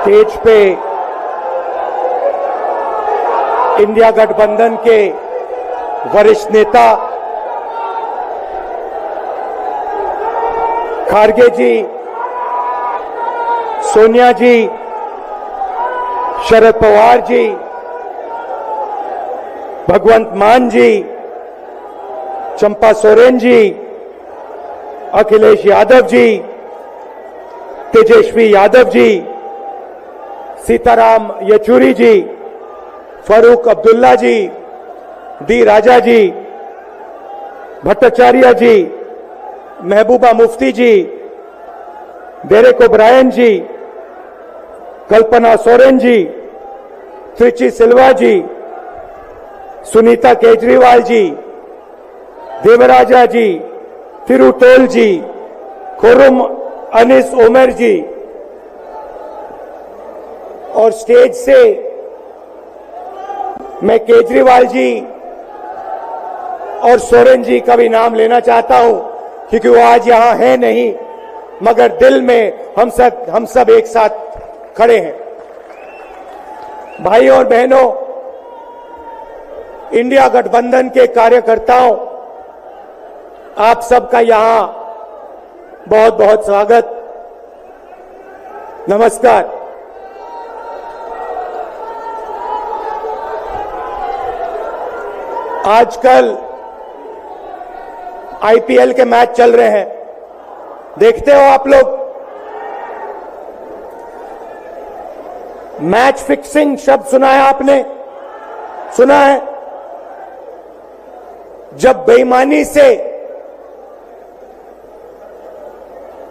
Stage पे India गठबंधन के वरिष्ठ नेता खारगे जी, सोनिया जी, शरद पवार जी, भगवंत मान जी, चंपा सोरेन जी, अखिलेश यादव जी, तेजस्वी यादव जी, सीताराम येचुरी जी, फारूक अब्दुल्ला जी, डी राजा जी, भट्टाचार्य जी, महबूबा मुफ्ती जी, डेरेक ओब्रायन जी, कल्पना सोरेन जी, त्रिची सिल्वा जी, सुनीता केजरीवाल जी, देवराजा जी, तिरुतोल जी, खुर्रम अनीस उमर जी, और स्टेज से मैं केजरीवाल जी और सोरेन जी का भी नाम लेना चाहता हूं, क्योंकि वो आज यहां है नहीं, मगर दिल में हम सब एक साथ खड़े हैं। भाइयों और बहनों, इंडिया गठबंधन के कार्यकर्ताओं, आप सबका यहां बहुत बहुत स्वागत, नमस्कार। आजकल आईपीएल के मैच चल रहे हैं, देखते हो आप लोग। मैच फिक्सिंग शब्द सुना है आपने? सुना है? जब बेईमानी से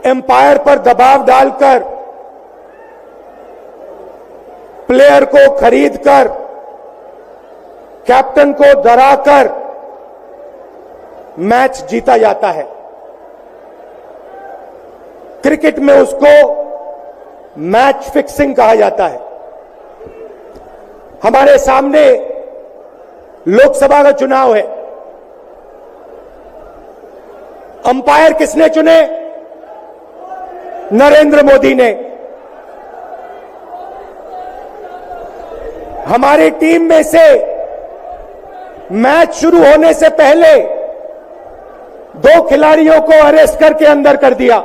एम्पायर पर दबाव डालकर प्लेयर को खरीदकर कैप्टन को डराकर मैच जीता जाता है। क्रिकेट में उसको मैच फिक्सिंग कहा जाता है। हमारे सामने लोकसभा का चुनाव है। अंपायर किसने चुने? नरेंद्र मोदी ने। हमारी टीम में से मैच शुरू होने से पहले 2 खिलाड़ियों को अरेस्ट करके अंदर कर दिया।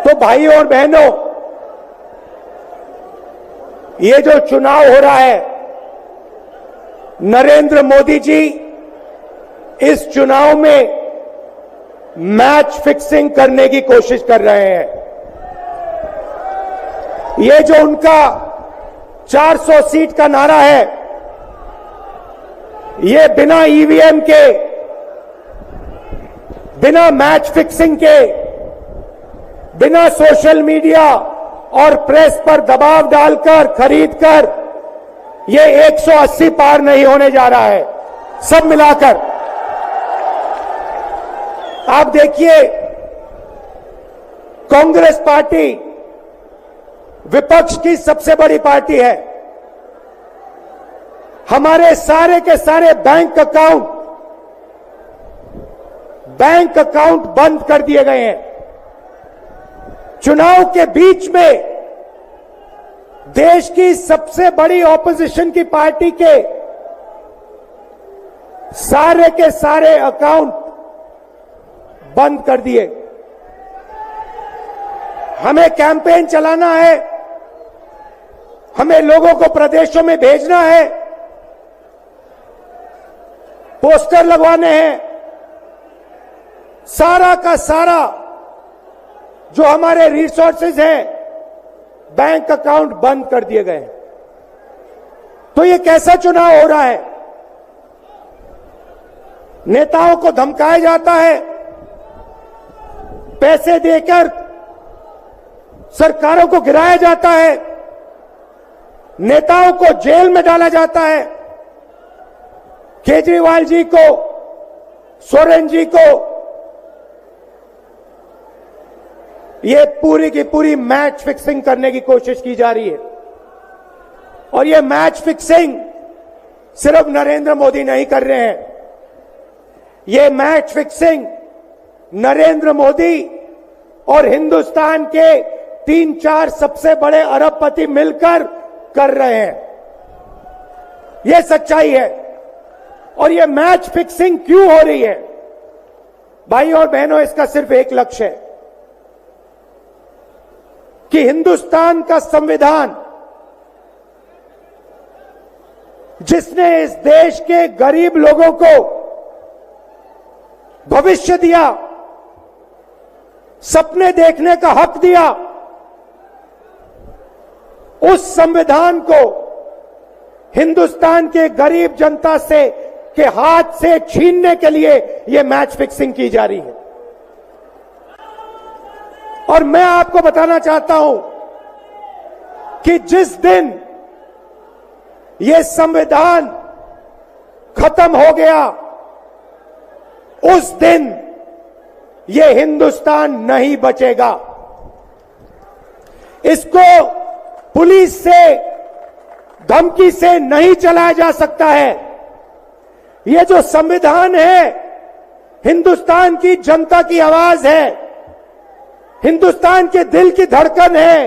तो भाइयों और बहनों, ये जो चुनाव हो रहा है, नरेंद्र मोदी जी इस चुनाव में मैच फिक्सिंग करने की कोशिश कर रहे हैं। ये जो उनका 400 सीट का नारा है, ये बिना ईवीएम के, बिना मैच फिक्सिंग के, बिना सोशल मीडिया और प्रेस पर दबाव डालकर खरीदकर ये 180 पार नहीं होने जा रहा है। सब मिलाकर आप देखिए, कांग्रेस पार्टी विपक्ष की सबसे बड़ी पार्टी है। हमारे सारे के सारे बैंक अकाउंट बंद कर दिए गए हैं। चुनाव के बीच में देश की सबसे बड़ी ऑपोजिशन की पार्टी के सारे अकाउंट बंद कर दिए। हमें कैंपेन चलाना है, हमें लोगों को प्रदेशों में भेजना है, पोस्टर लगवाने हैं। सारा का सारा जो हमारे रिसोर्सेज हैं, बैंक अकाउंट बंद कर दिए गए। तो ये कैसा चुनाव हो रहा है? नेताओं को धमकाया जाता है, पैसे देकर सरकारों को गिराया जाता है, नेताओं को जेल में डाला जाता है। केजरीवाल जी को, सोरेन जी को ये पूरी की पूरी मैच फिक्सिंग करने की कोशिश की जा रही है। और ये मैच फिक्सिंग सिर्फ नरेंद्र मोदी नहीं कर रहे हैं, ये मैच फिक्सिंग नरेंद्र मोदी और हिंदुस्तान के 3-4 सबसे बड़े अरबपति मिलकर कर रहे हैं। यह सच्चाई है। और यह मैच फिक्सिंग क्यों हो रही है? भाइयों और बहनों, इसका सिर्फ एक लक्ष्य है कि हिंदुस्तान का संविधान, जिसने इस देश के गरीब लोगों को भविष्य दिया, सपने देखने का हक दिया, उस संविधान को हिंदुस्तान के गरीब जनता से के हाथ से छीनने के लिए यह मैच फिक्सिंग की जा रही है। और मैं आपको बताना चाहता हूं कि जिस दिन यह संविधान खत्म हो गया, उस दिन यह हिंदुस्तान नहीं बचेगा। इसको पुलिस से, धमकी से नहीं चलाया जा सकता है। यह जो संविधान है, हिंदुस्तान की जनता की आवाज है, हिंदुस्तान के दिल की धड़कन है।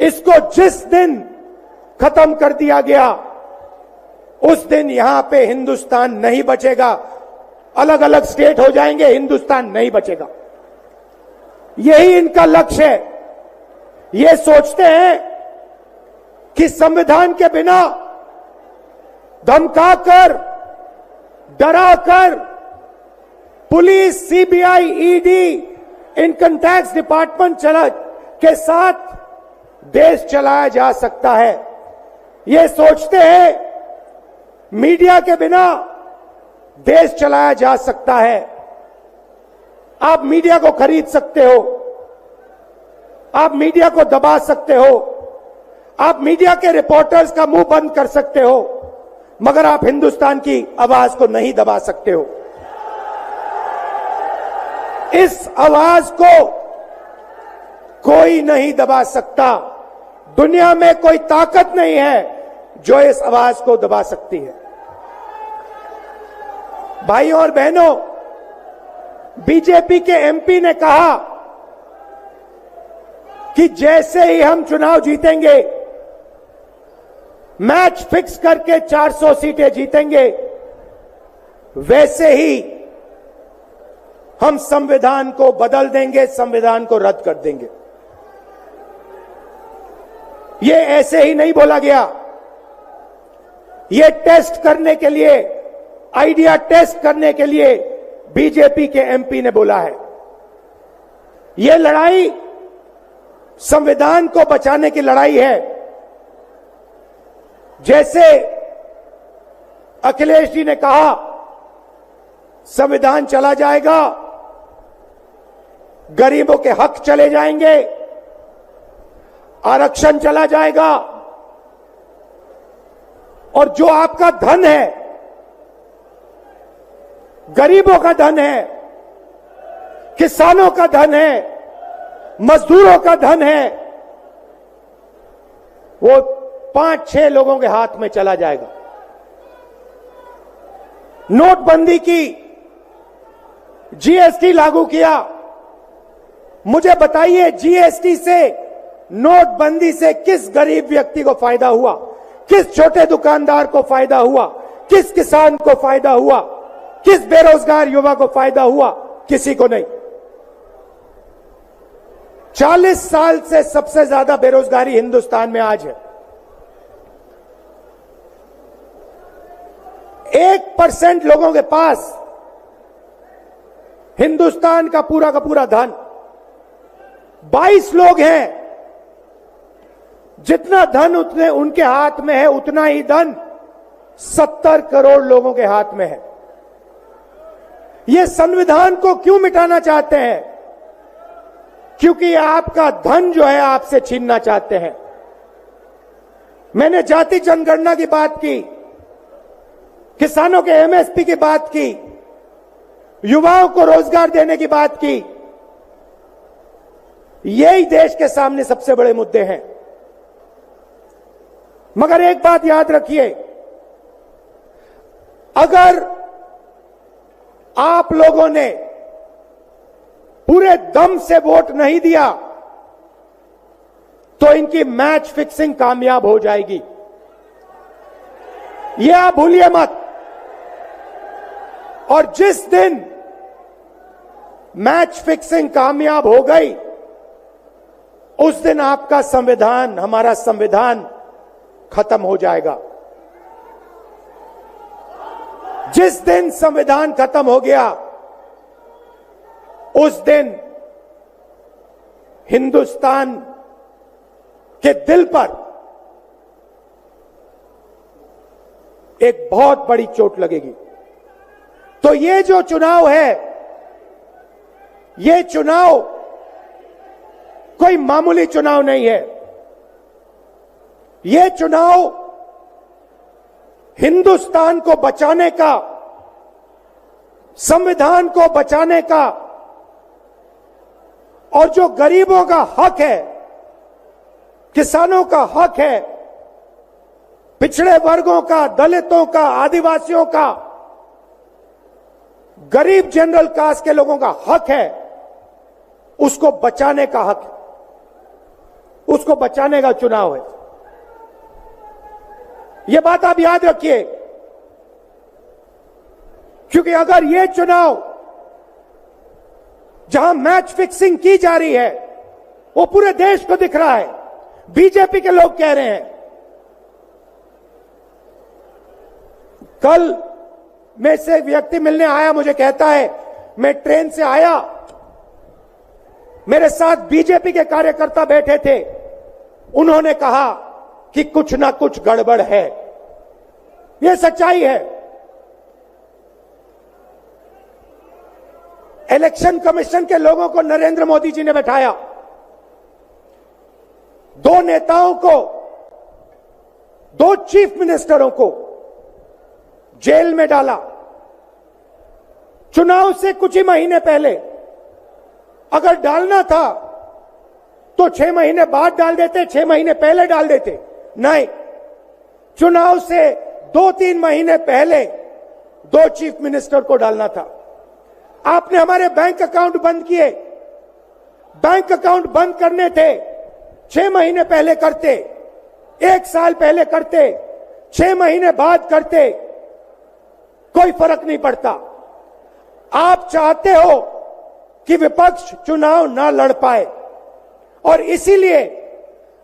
इसको जिस दिन खत्म कर दिया गया, उस दिन यहां पे हिंदुस्तान नहीं बचेगा। अलग अलग स्टेट हो जाएंगे, हिंदुस्तान नहीं बचेगा। यही इनका लक्ष्य है। ये सोचते हैं कि संविधान के बिना धमकाकर, डराकर police, CBI, ED, income tax department के साथ देश चलाया जा सकता है। ये सोचते हैं मीडिया के बिना देश चलाया जा सकता है। आप मीडिया को खरीद सकते हो, आप मीडिया को दबा सकते हो, आप मीडिया के रिपोर्टर्स का मुंह बंद कर सकते हो, मगर आप हिंदुस्तान की आवाज को नहीं दबा सकते हो। इस आवाज को कोई नहीं दबा सकता। दुनिया में कोई ताकत नहीं है जो इस आवाज को दबा सकती है। भाइयों और बहनों, बीजेपी के एमपी ने कहा कि जैसे ही हम चुनाव जीतेंगे, मैच फिक्स करके 400 सीटें जीतेंगे, वैसे ही हम संविधान को बदल देंगे, संविधान को रद्द कर देंगे। ये ऐसे ही नहीं बोला गया। ये टेस्ट करने के लिए, आइडिया टेस्ट करने के लिए बीजेपी के एमपी ने बोला है। ये लड़ाई संविधान को बचाने की लड़ाई है। जैसे अखिलेश जी ने कहा, संविधान चला जाएगा, गरीबों के हक चले जाएंगे, आरक्षण चला जाएगा, और जो आपका धन है, गरीबों का धन है, किसानों का धन है, मजदूरों का धन है, वो 5-6 लोगों के हाथ में चला जाएगा। नोटबंदी की, जीएसटी लागू किया। मुझे बताइए, जीएसटी से, नोटबंदी से किस गरीब व्यक्ति को फायदा हुआ? किस छोटे दुकानदार को फायदा हुआ? किस किसान को फायदा हुआ? किस बेरोजगार युवा को फायदा हुआ? किसी को नहीं। 40 साल से सबसे ज्यादा बेरोजगारी हिंदुस्तान में आज है। 1% लोगों के पास हिंदुस्तान का पूरा धन, 22 लोग हैं। जितना धन उतने उनके हाथ में है, उतना ही धन 70 करोड़ लोगों के हाथ में है। ये संविधान को क्यों मिटाना चाहते हैं? क्योंकि आपका धन जो है आपसे छीनना चाहते हैं। मैंने जाति जनगणना की बात की, किसानों के एमएसपी की बात की, युवाओं को रोजगार देने की बात की। यही देश के सामने सबसे बड़े मुद्दे हैं। मगर एक बात याद रखिए, अगर आप लोगों ने पूरे दम से वोट नहीं दिया तो इनकी मैच फिक्सिंग कामयाब हो जाएगी। यह आप भूलिए मत। और जिस दिन मैच फिक्सिंग कामयाब हो गई, उस दिन आपका संविधान, हमारा संविधान खत्म हो जाएगा। जिस दिन संविधान खत्म हो गया, उस दिन हिंदुस्तान के दिल पर एक बहुत बड़ी चोट लगेगी। तो ये जो चुनाव है, ये चुनाव कोई मामूली चुनाव नहीं है। ये चुनाव हिंदुस्तान को बचाने का, संविधान को बचाने का, और जो गरीबों का हक है, किसानों का हक है, पिछड़े वर्गों का, दलितों का, आदिवासियों का, गरीब जनरल कास्ट के लोगों का हक है, उसको बचाने का हक है, उसको बचाने का चुनाव है। यह बात आप याद रखिए, क्योंकि अगर यह चुनाव जहां मैच फिक्सिंग की जा रही है, वो पूरे देश को दिख रहा है, बीजेपी के लोग कह रहे हैं। कल में से एक व्यक्ति मिलने आया, मुझे कहता है मैं ट्रेन से आया, मेरे साथ बीजेपी के कार्यकर्ता बैठे थे, उन्होंने कहा कि कुछ ना कुछ गड़बड़ है। यह सच्चाई है। इलेक्शन कमीशन के लोगों को नरेंद्र मोदी जी ने बैठाया, दो नेताओं को, दो चीफ मिनिस्टरों को जेल में डाला। चुनाव से कुछ ही महीने पहले अगर डालना था तो 6 महीने बाद डाल देते, 6 महीने पहले डाल देते। नहीं, चुनाव से 2-3 महीने पहले 2 चीफ मिनिस्टर को डालना था। आपने हमारे बैंक अकाउंट बंद किए। बैंक अकाउंट बंद करने थे, 6 महीने पहले करते, 1 साल पहले करते, 6 महीने बाद करते, कोई फर्क नहीं पड़ता। आप चाहते हो कि विपक्ष चुनाव ना लड़ पाए, और इसीलिए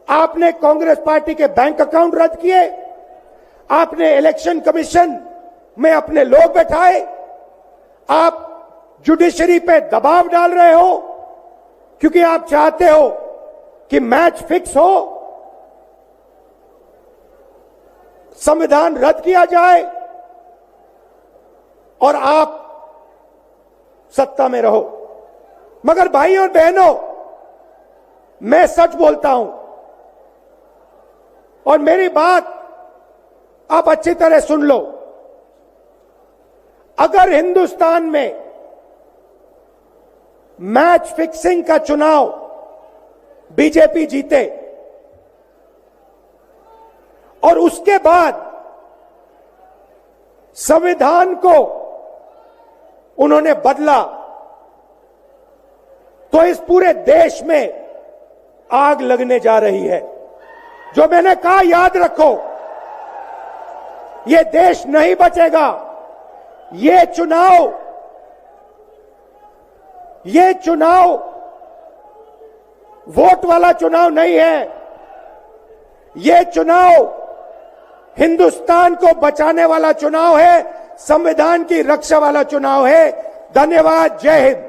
आपने कांग्रेस पार्टी के बैंक अकाउंट रद्द किए, आपने इलेक्शन कमीशन में अपने लोग बैठाए, आप जुडिशरी पे दबाव डाल रहे हो, क्योंकि आप चाहते हो कि मैच फिक्स हो, संविधान रद्द किया जाए और आप सत्ता में रहो। मगर भाइयों और बहनों, मैं सच बोलता हूं, और मेरी बात आप अच्छी तरह सुन लो। अगर हिंदुस्तान में मैच फिक्सिंग का चुनाव बीजेपी जीते और उसके बाद संविधान को उन्होंने बदला, तो इस पूरे देश में आग लगने जा रही है। जो मैंने कहा याद रखो, ये देश नहीं बचेगा। ये चुनाव वोट वाला चुनाव नहीं है। ये चुनाव हिंदुस्तान को बचाने वाला चुनाव है, संविधान की रक्षा वाला चुनाव है। धन्यवाद। जय हिंद।